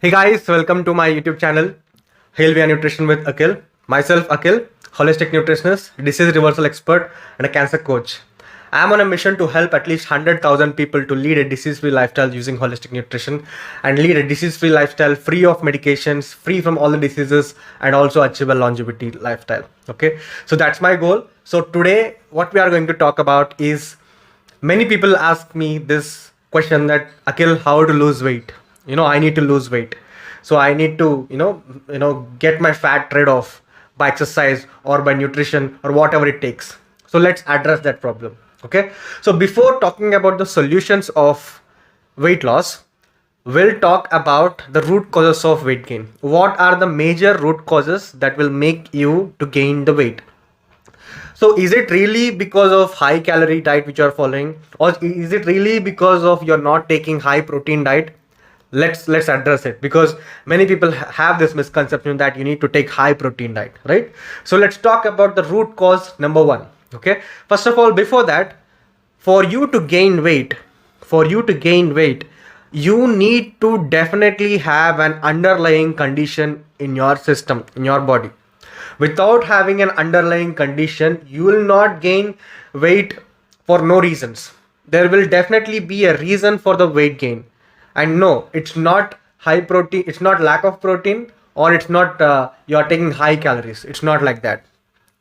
Hey guys, welcome to my YouTube channel, Healthy Nutrition with Akhil. Myself, Akhil, holistic nutritionist, disease reversal expert, and a cancer coach. I am on a mission to help at least 100,000 people to lead a disease-free lifestyle using holistic nutrition and lead a disease-free lifestyle free of medications, free from all the diseases, and also achieve a longevity lifestyle. Okay, so that's my goal. So today, what we are going to talk about is many people ask me this question that Akhil, how to lose weight? I need to lose weight, so I need to get my fat rid off by exercise or by nutrition or whatever it takes. So let's address that problem. Okay, so before talking about the solutions of weight loss, we'll talk about the root causes of weight gain. What are the major root causes that will make you to gain the weight? So is it really because of high calorie diet which you're following, or is it really because of you're not taking high protein diet? Let's address it, because many people have this misconception that you need to take high protein diet, right? So let's talk about the root cause number one. Okay, first of all, before that, for you to gain weight, you need to definitely have an underlying condition in your system, in your body. Without having an underlying condition, you will not gain weight for no reasons. There will definitely be a reason for the weight gain. And no, it's not high protein, it's not lack of protein, or it's not you are taking high calories. It's not like that.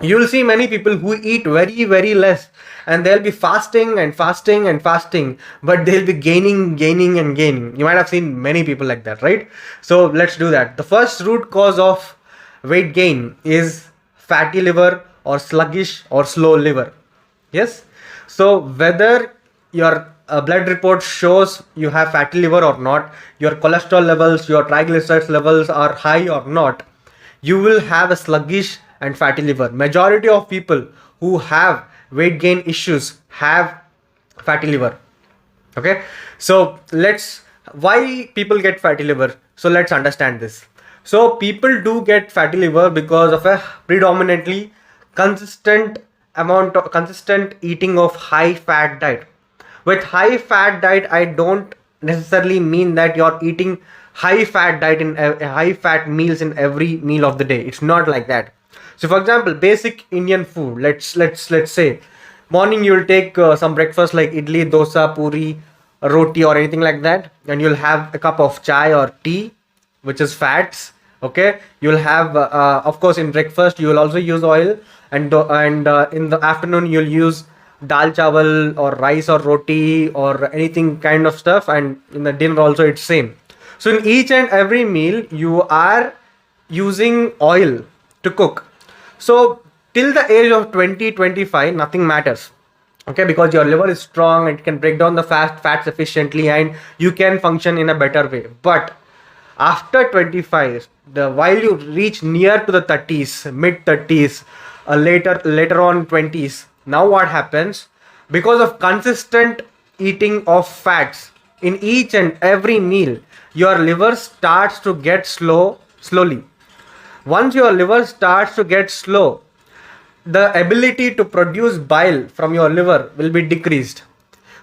You will see many people who eat very, very less, and they'll be fasting and fasting and fasting, but they'll be gaining and gaining. You might have seen many people like that, right? So let's do that. The first root cause of weight gain is fatty liver or sluggish or slow liver. Yes. So whether your blood report shows you have fatty liver or not, your cholesterol levels, your triglycerides levels are high or not, you will have a sluggish and fatty liver. Majority of people who have weight gain issues have fatty liver. Okay, so why people get fatty liver? So let's understand this. So people do get fatty liver because of a predominantly consistent eating of high fat diet. With high fat diet, I don't necessarily mean that you're eating high fat diet in high fat meals in every meal of the day. It's not like that. So for example, basic Indian food, let's say morning you'll take some breakfast like idli, dosa, puri, roti or anything like that, and you'll have a cup of chai or tea, which is fats. Okay, you'll have of course in breakfast you will also use oil, and in the afternoon you'll use dal chawal or rice or roti or anything kind of stuff, and in the dinner also it's same. So in each and every meal you are using oil to cook. So till the age of 20-25 nothing matters. Okay, because your liver is strong, it can break down the fats efficiently, and you can function in a better way. But after 25, while you reach near to the 30s, mid 30s, later on 20s, now what happens? Because of consistent eating of fats in each and every meal, your liver starts to get slowly. Once your liver starts to get slow, the ability to produce bile from your liver will be decreased.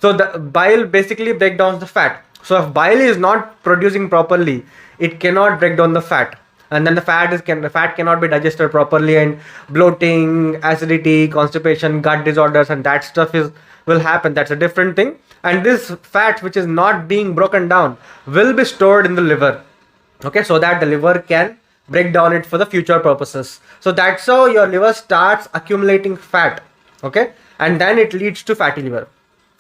So the bile basically breaks down the fat. So if bile is not producing properly, it cannot break down the fat, and then the fat cannot be digested properly, and bloating, acidity, constipation, gut disorders, and that stuff will happen. That's a different thing. And this fat which is not being broken down will be stored in the liver. Okay, so that the liver can break down it for the future purposes. So that's how your liver starts accumulating fat. Okay, and then it leads to fatty liver.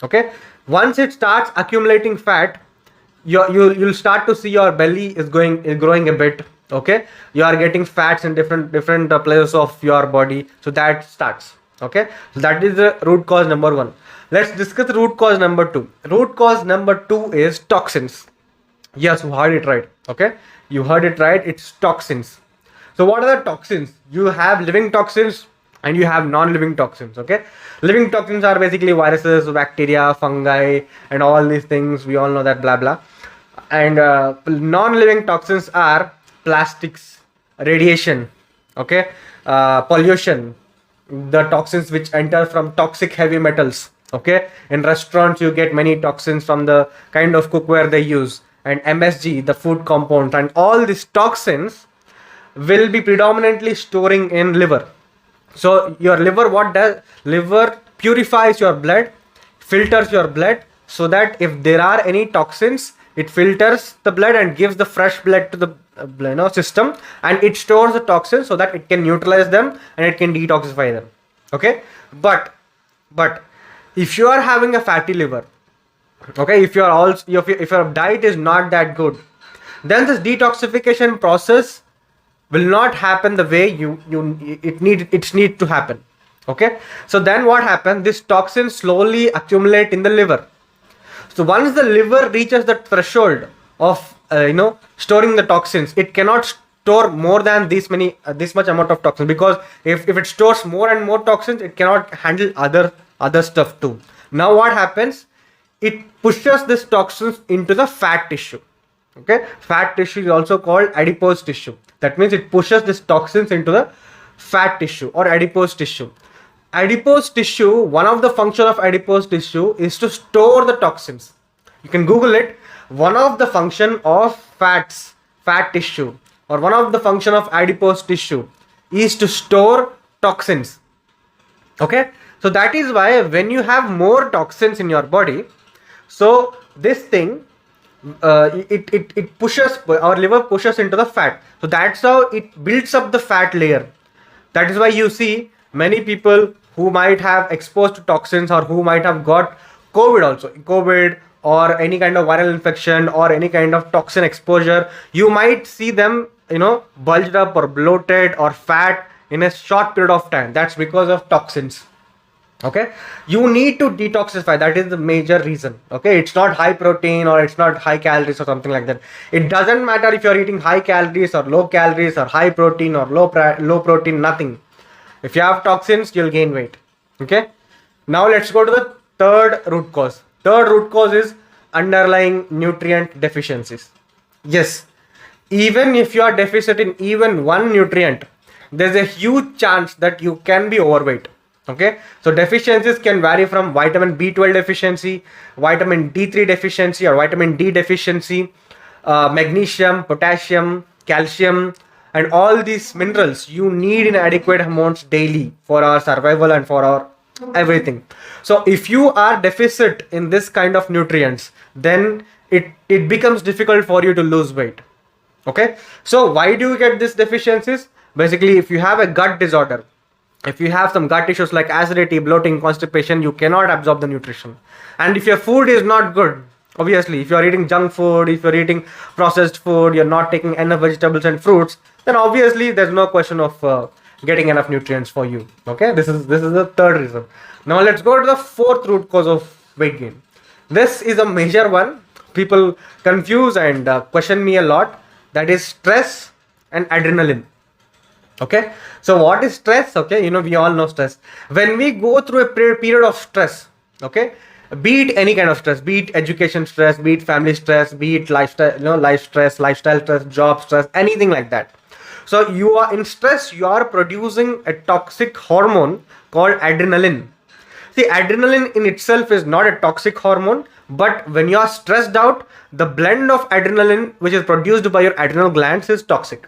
Okay, once it starts accumulating fat, you'll start to see your belly is growing a bit. Okay, you are getting fats in different places of your body. So that starts. Okay, so that is the root cause number one. Let's discuss root cause number two. Root cause number two is toxins. Yes, you heard it right. Okay, you heard it right. It's toxins. So what are the toxins? You have living toxins and you have non-living toxins. Okay, living toxins are basically viruses, bacteria, fungi, and all these things. We all know that, blah blah. And non-living toxins are plastics, radiation, okay, pollution, the toxins which enter from toxic heavy metals. Okay, in restaurants you get many toxins from the kind of cookware they use, and MSG, the food compound, and all these toxins will be predominantly storing in liver. So your liver, what does liver purifies your blood, filters your blood, so that if there are any toxins, it filters the blood and gives the fresh blood to the system, and it stores the toxins so that it can neutralize them and it can detoxify them. Okay, but if you are having a fatty liver, okay, if your diet is not that good, then this detoxification process will not happen the way it need to happen. Okay, so then what happens, this toxin slowly accumulate in the liver. So once the liver reaches the threshold of storing the toxins, it cannot store more than this much amount of toxins, because if it stores more and more toxins, it cannot handle other stuff too. Now what happens, it pushes this toxins into the fat tissue. Okay, fat tissue is also called adipose tissue. That means it pushes this toxins into the fat tissue or adipose tissue. Adipose tissue, one of the function of adipose tissue is to store the toxins. You can Google it. One of the function of fat tissue, or one of the function of adipose tissue, is to store toxins. Okay, so that is why when you have more toxins in your body, so this thing it pushes, our liver pushes into the fat. So that's how it builds up the fat layer. That is why you see many people who might have exposed to toxins, or who might have got COVID or any kind of viral infection or any kind of toxin exposure, you might see them bulged up or bloated or fat in a short period of time. That's because of toxins. Okay, you need to detoxify. That is the major reason. Okay, it's not high protein or it's not high calories or something like that. It doesn't matter if you're eating high calories or low calories or high protein or low protein, nothing. If you have toxins, you'll gain weight. Okay, now let's go to the third root cause. Third root cause is underlying nutrient deficiencies. Yes, even if you are deficient in even one nutrient, there's a huge chance that you can be overweight. Okay, so deficiencies can vary from vitamin B12 deficiency, vitamin D3 deficiency or vitamin D deficiency, magnesium, potassium, calcium, and all these minerals you need in adequate amounts daily for our survival and for our everything. So if you are deficit in this kind of nutrients, then it becomes difficult for you to lose weight. Okay, so why do you get these deficiencies? Basically, if you have a gut disorder, if you have some gut issues like acidity, bloating, constipation, you cannot absorb the nutrition. And if your food is not good, obviously, if you are eating junk food, if you're eating processed food, you're not taking enough vegetables and fruits, then obviously there's no question of getting enough nutrients for you. Okay, this is the third reason. Now let's go to the fourth root cause of weight gain. This is a major one. People confuse and question me a lot. That is stress and adrenaline. Okay, so what is stress? Okay, we all know stress. When we go through a period of stress, okay, be it any kind of stress, be it education stress, be it family stress, be it lifestyle stress, job stress, anything like that. So you are in stress, you are producing a toxic hormone called adrenaline. See, adrenaline in itself is not a toxic hormone, but when you are stressed out, the blend of adrenaline which is produced by your adrenal glands is toxic.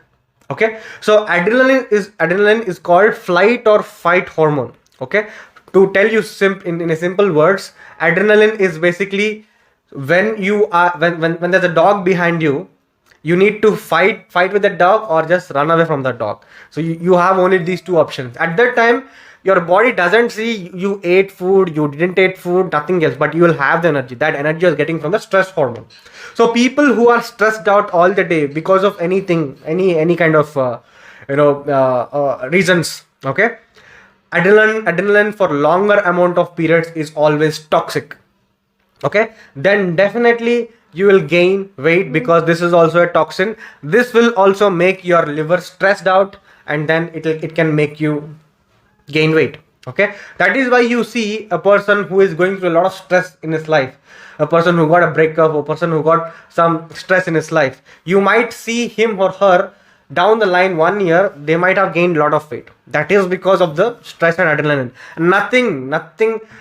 Okay, so adrenaline is called flight or fight hormone. Okay, to tell you in a simple words, adrenaline is basically when you are when there's a dog behind you, you need to fight with the dog or just run away from the dog. So you have only these two options. At that time, your body doesn't see you ate food, you didn't eat food, nothing else, but you will have the energy. That energy is getting from the stress hormone. So people who are stressed out all the day because of anything, any kind of reasons, okay, adrenaline for longer amount of periods is always toxic. Okay, then definitely you will gain weight because this is also a toxin. This will also make your liver stressed out, and then it can make you gain weight. Okay, that is why you see a person who is going through a lot of stress in his life, a person who got a breakup, a person who got some stress in his life, you might see him or her down the line 1 year, they might have gained a lot of weight. That is because of the stress and adrenaline. Nothing,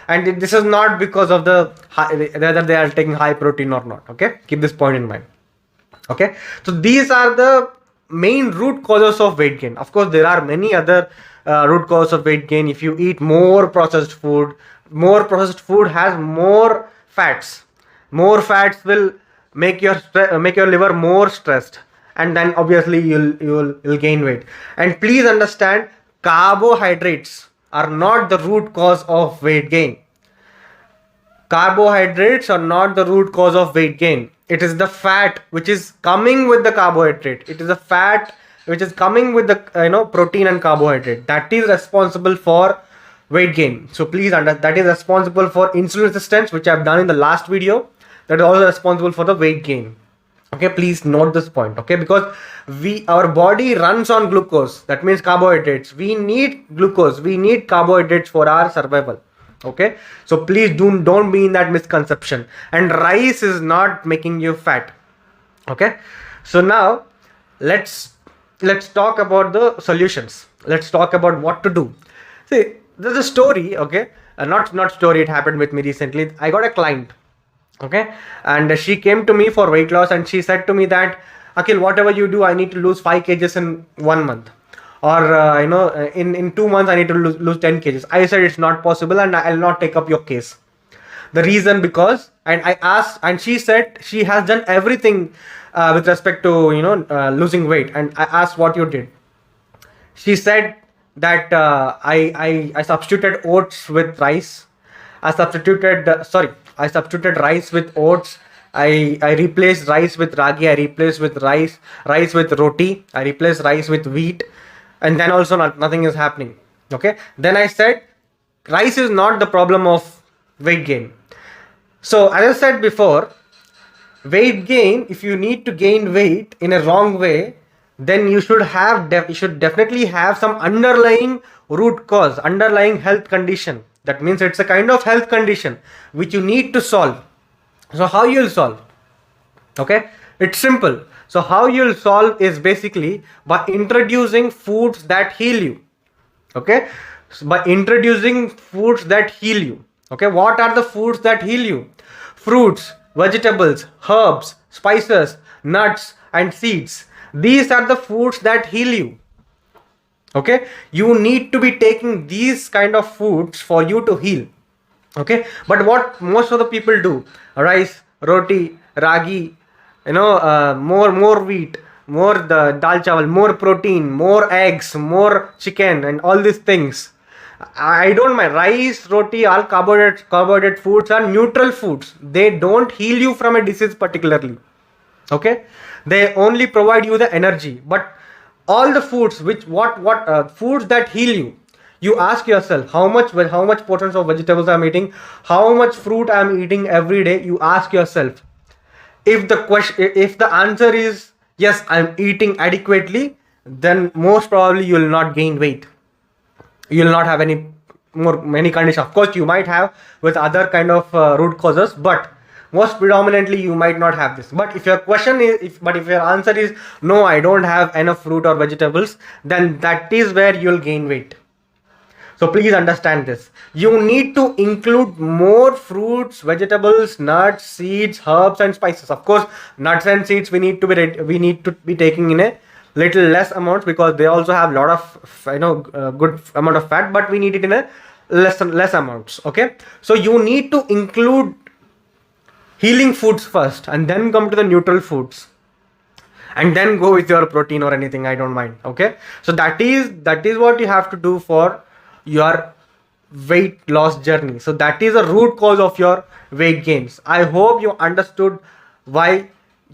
and this is not because of whether they are taking high protein or not. Okay, keep this point in mind. Okay, so these are the main root causes of weight gain. Of course, there are many other root causes of weight gain. If you eat more processed food has more fats. More fats will make your liver more stressed, and then obviously you'll gain weight. And please understand, carbohydrates are not the root cause of weight gain. Carbohydrates are not the root cause of weight gain. It is the fat which is coming with the carbohydrate. It is the fat which is coming with the protein and carbohydrate that is responsible for weight gain. So please understand, that is responsible for insulin resistance, which I've done in the last video. That is also responsible for the weight gain. Okay, please note this point. Okay, because our body runs on glucose. That means carbohydrates. We need glucose. We need carbohydrates for our survival. Okay, so please don't be in that misconception. And rice is not making you fat. Okay, so now let's talk about the solutions. Let's talk about what to do. See, there's a story. Okay, not story, it happened with me recently. I got a client, okay, and she came to me for weight loss, and she said to me that, Akhil, whatever you do, I need to lose 5 kgs in 1 month, or in 2 months I need to lose 10 kgs. I said it's not possible, and I'll not take up your case. The reason, because, and I asked, and she said she has done everything with respect to losing weight, and I asked what you did. She said that I substituted oats with rice. I substituted rice with oats. I replaced rice with ragi. I replaced with rice with roti. I replaced rice with wheat, and then also nothing is happening. Okay, then I said rice is not the problem of weight gain. So as I said before, weight gain, if you need to gain weight in a wrong way, then you should definitely have some underlying root cause, underlying health condition. That means it's a kind of health condition which you need to solve. So how you'll solve? Okay, it's simple. So how you'll solve is basically by introducing foods that heal you. Okay, so by introducing foods that heal you. Okay, what are the foods that heal you? Fruits, vegetables, herbs, spices, nuts and seeds. These are the foods that heal you. Okay, you need to be taking these kind of foods for you to heal. Okay, but what most of the people do, rice, roti, ragi, more wheat, more the dal chawal, more protein, more eggs, more chicken, and all these things. I don't mind. Rice, roti, all carbohydrate foods are neutral foods. They don't heal you from a disease particularly. Okay, they only provide you the energy. But all the foods foods that heal you ask yourself, how much portions of vegetables I'm eating, how much fruit I'm eating every day. You ask yourself. If the answer is yes, I'm eating adequately, then most probably you will not gain weight. You will not have many conditions. Of course, you might have with other kind of root causes, but most predominantly you might not have this. But if your answer is no, I don't have enough fruit or vegetables, then that is where you'll gain weight. So please understand this. You need to include more fruits, vegetables, nuts, seeds, herbs and spices. Of course, nuts and seeds we need to be taking in a little less amounts, because they also have a lot of good amount of fat, but we need it in a less amounts. Okay, so you need to include healing foods first, and then come to the neutral foods, and then go with your protein or anything. I don't mind. Okay, so that is what you have to do for your weight loss journey. So that is a root cause of your weight gains. I hope you understood why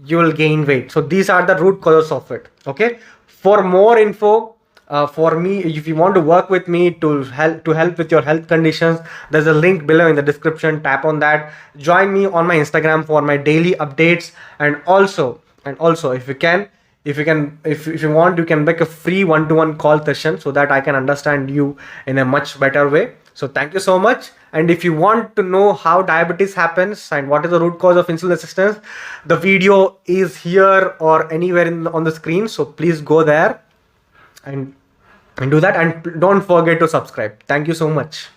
you will gain weight. So these are the root causes of it. Okay, for more info, for me, if you want to work with me to help with your health conditions, there's a link below in the description. Tap on that. Join me on my Instagram for my daily updates, and also if you want, you can make a free one-to-one call session so that I can understand you in a much better way. So thank you so much. And if you want to know how diabetes happens and what is the root cause of insulin resistance, the video is here or anywhere on the screen. So please go there and do that, and don't forget to subscribe. Thank you so much.